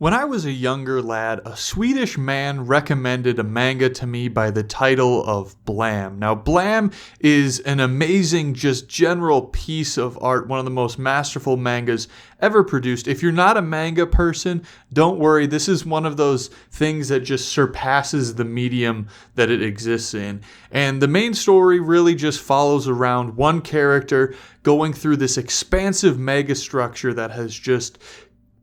When I was a younger lad, a Swedish man recommended a manga to me by the title of Blam. Now, Blam is an amazing, just general piece of art, one of the most masterful mangas ever produced. If you're not a manga person, don't worry. This is one of those things that just surpasses the medium that it exists in. And the main story really just follows around one character going through this expansive megastructure that has just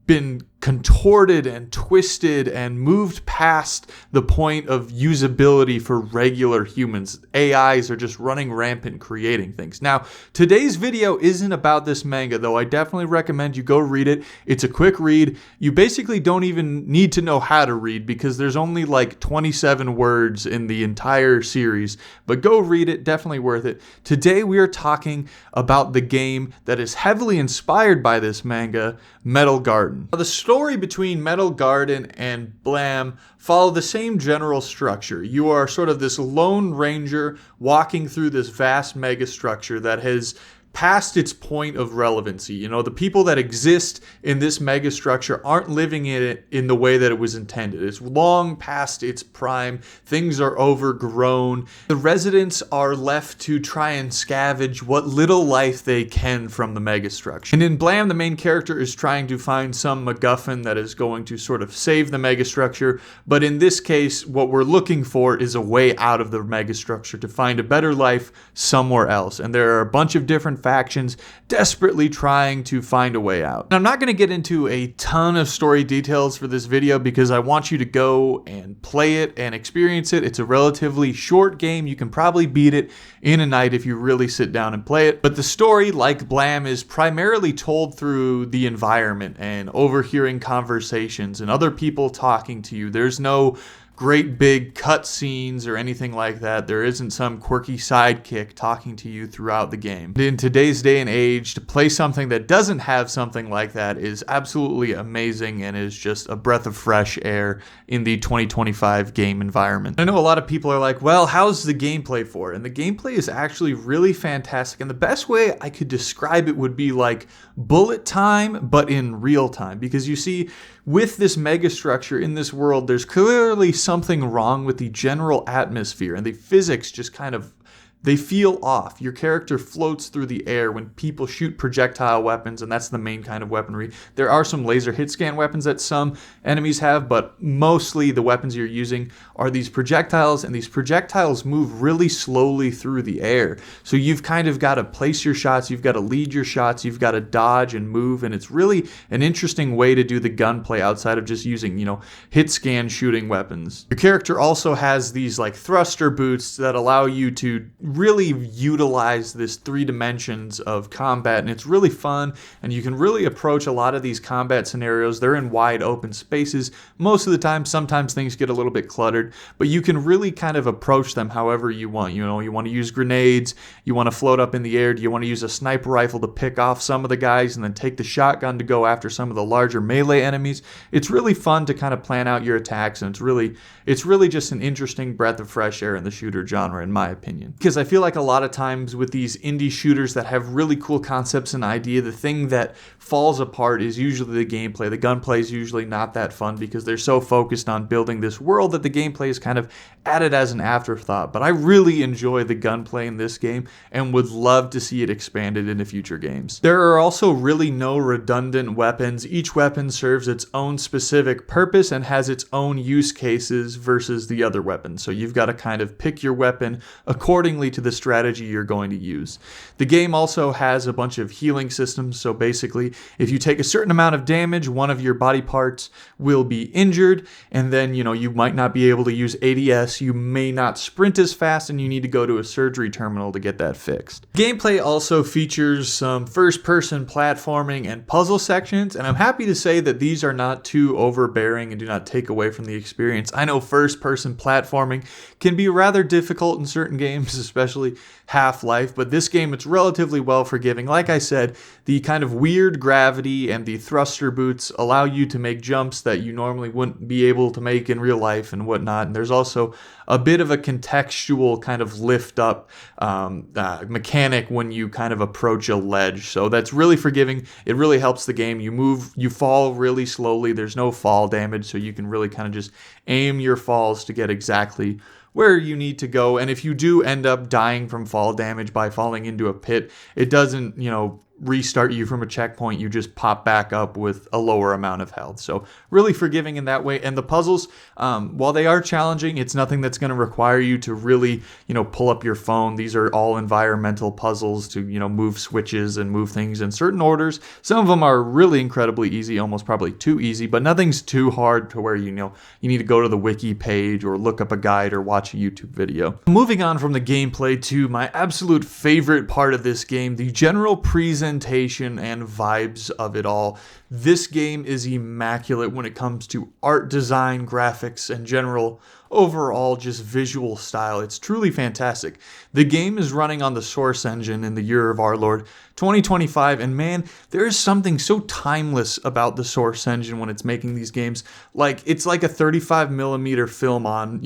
been contorted and twisted and moved past the point of usability for regular humans. AIs are just running rampant creating things. Now, today's video isn't about this manga, though I definitely recommend you go read it. It's a quick read. You basically don't even need to know how to read because there's only like 27 words in the entire series, but go read it, definitely worth it. Today we are talking about the game that is heavily inspired by this manga, Metal Garden. Now, the story between Metal Garden and Blam follow the same general structure. You are sort of this lone ranger walking through this vast mega structure that has past its point of relevancy. You know, the people that exist in this mega structure aren't living in it in the way that it was intended. It's long past its prime. Things are overgrown. The residents are left to try and scavenge what little life they can from the mega structure. And in Blam, the main character is trying to find some MacGuffin that is going to sort of save the mega structure. But in this case, what we're looking for is a way out of the mega structure to find a better life somewhere else. And there are a bunch of different factions desperately trying to find a way out. Now, I'm not going to get into a ton of story details for this video because I want you to go and play it and experience it. It's a relatively short game. You can probably beat it in a night if you really sit down and play it. But the story, like Blam, is primarily told through the environment and overhearing conversations and other people talking to you. There's no great big cut scenes or anything like that. There isn't some quirky sidekick talking to you throughout the game. In today's day and age, to play something that doesn't have something like that is absolutely amazing and is just a breath of fresh air in the 2025 game environment. I know a lot of people are like, well, how's the gameplay for it? And the gameplay is actually really fantastic. And the best way I could describe it would be like bullet time, but in real time. Because you see, with this megastructure in this world, there's clearly something wrong with the general atmosphere, and the physics just kind of, they feel off. Your character floats through the air when people shoot projectile weapons, and that's the main kind of weaponry. There are some laser hit scan weapons that some enemies have, but mostly the weapons you're using are these projectiles, and these projectiles move really slowly through the air. So you've kind of got to place your shots, you've got to lead your shots, you've got to dodge and move, and it's really an interesting way to do the gunplay outside of just using, hit scan shooting weapons. Your character also has these like thruster boots that allow you to really utilize this 3 dimensions of combat, and it's really fun, and you can really approach a lot of these combat scenarios. They're in wide open spaces most of the time. Sometimes things get a little bit cluttered, but you can really kind of approach them however you want. You want to use grenades, you want to float up in the air, do you want to use a sniper rifle to pick off some of the guys and then take the shotgun to go after some of the larger melee enemies. It's really fun to kind of plan out your attacks, and it's really just an interesting breath of fresh air in the shooter genre, in my opinion. Because I feel like a lot of times with these indie shooters that have really cool concepts and idea, the thing that falls apart is usually the gameplay. The gunplay is usually not that fun because they're so focused on building this world that the gameplay is kind of added as an afterthought. But I really enjoy the gunplay in this game and would love to see it expanded into future games. There are also really no redundant weapons. Each weapon serves its own specific purpose and has its own use cases versus the other weapons. So you've got to kind of pick your weapon accordingly to the strategy you're going to use. The game also has a bunch of healing systems. So basically, if you take a certain amount of damage, one of your body parts will be injured, and then you might not be able to use ADS, you may not sprint as fast, and you need to go to a surgery terminal to get that fixed. Gameplay also features some first-person platforming and puzzle sections, and I'm happy to say that these are not too overbearing and do not take away from the experience. I know first-person platforming can be rather difficult in certain games, especially Half-Life. But this game, it's relatively well forgiving. Like I said, the kind of weird gravity and the thruster boots allow you to make jumps that you normally wouldn't be able to make in real life and whatnot. And there's also a bit of a contextual kind of lift up mechanic when you kind of approach a ledge. So that's really forgiving. It really helps the game. You fall really slowly. There's no fall damage, so you can really kind of just aim your falls to get exactly where you need to go. And if you do end up dying from fall damage by falling into a pit, it doesn't, restart you from a checkpoint. You just pop back up with a lower amount of health. So really forgiving in that way. And the puzzles, while they are challenging, it's nothing that's going to require you to really, pull up your phone. These are all environmental puzzles to, move switches and move things in certain orders. Some of them are really incredibly easy, almost probably too easy, but nothing's too hard to where, you need to go to the wiki page or look up a guide or watch a YouTube video. Moving on from the gameplay to my absolute favorite part of this game, the general presentation and vibes of it all. This game is immaculate when it comes to art design, graphics, and general overall just visual style. It's truly fantastic. The game is running on the Source engine in the year of our Lord 2025, and man, there is something so timeless about the Source engine when it's making these games. Like, it's like a 35mm film on,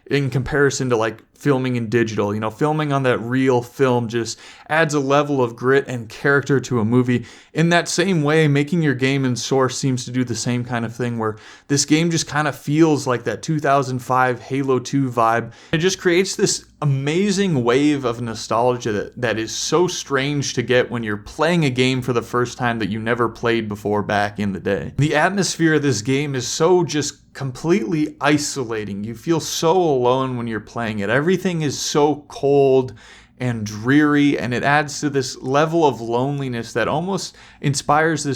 in comparison to like filming in digital. Filming on that real film just adds a level of grit and character to a movie. In that same way, making your game in Source seems to do the same kind of thing, where this game just kind of feels like that 2005 Halo 2 vibe. It just creates this amazing wave of nostalgia that is so strange to get when you're playing a game for the first time that you never played before back in the day. The atmosphere of this game is so just completely isolating. You feel so alone when you're playing it. Everything is so cold and dreary, and it adds to this level of loneliness that almost inspires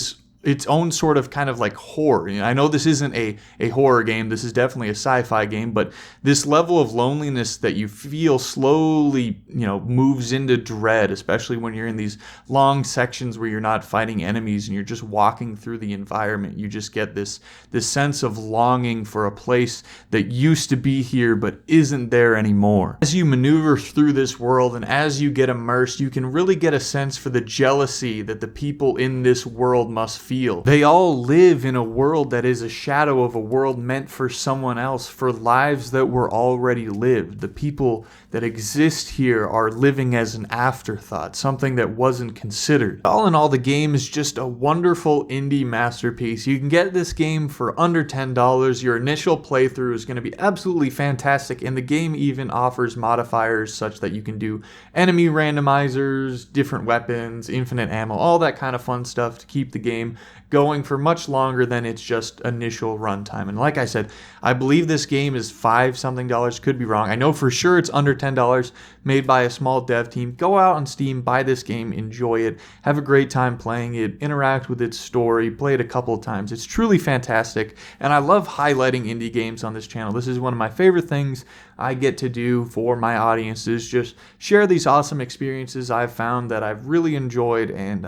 its own sort of kind of like horror. I know this isn't a horror game, this is definitely a sci-fi game, but this level of loneliness that you feel slowly, moves into dread, especially when you're in these long sections where you're not fighting enemies and you're just walking through the environment. You just get this sense of longing for a place that used to be here but isn't there anymore. As you maneuver through this world and as you get immersed, you can really get a sense for the jealousy that the people in this world must feel. They all live in a world that is a shadow of a world meant for someone else, for lives that were already lived. The people that exist here are living as an afterthought, something that wasn't considered. All in all, the game is just a wonderful indie masterpiece. You can get this game for under $10. Your initial playthrough is going to be absolutely fantastic, and the game even offers modifiers such that you can do enemy randomizers, different weapons, infinite ammo, all that kind of fun stuff to keep the game going for much longer than its just initial runtime. And like I said, I believe this game is $5 something, could be wrong. I know for sure it's under $10, made by a small dev team. Go out on Steam, buy this game, enjoy it, have a great time playing it, interact with its story, play it a couple of times. It's truly fantastic, and I love highlighting indie games on this channel. This is one of my favorite things I get to do for my audience, is just share these awesome experiences I've found that I've really enjoyed and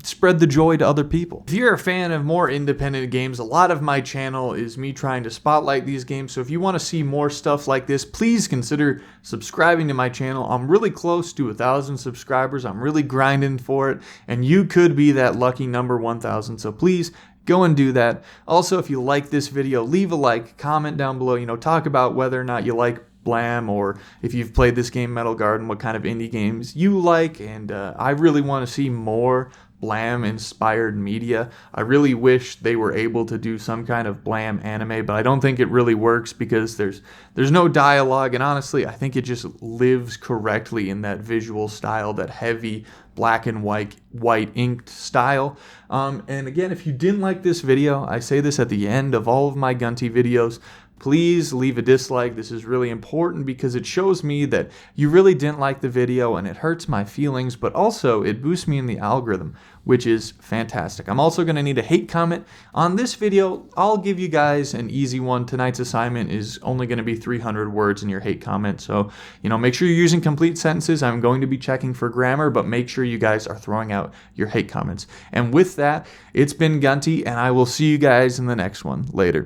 spread the joy to other people. If you're a fan of more independent games, a lot of my channel is me trying to spotlight these games. So if you want to see more stuff like this, please consider subscribing to my channel. I'm really close to 1,000 subscribers. I'm really grinding for it, and you could be that lucky number 1,000. So please go and do that. Also, if you like this video, leave a like, comment down below, talk about whether or not you like Blam, or if you've played this game Metal Garden, what kind of indie games you like. And I really want to see more Blam inspired media. I really wish they were able to do some kind of Blam anime, but I don't think it really works because there's no dialogue, and honestly I think it just lives correctly in that visual style, that heavy black and white inked style. And again, if you didn't like this video, I say this at the end of all of my Gunty videos, please leave a dislike. This is really important because it shows me that you really didn't like the video, and it hurts my feelings, but also it boosts me in the algorithm, which is fantastic. I'm also going to need a hate comment on this video. I'll give you guys an easy one. Tonight's assignment is only going to be 300 words in your hate comment. So, make sure you're using complete sentences. I'm going to be checking for grammar, but make sure you guys are throwing out your hate comments. And with that, it's been Gunty, and I will see you guys in the next one. Later.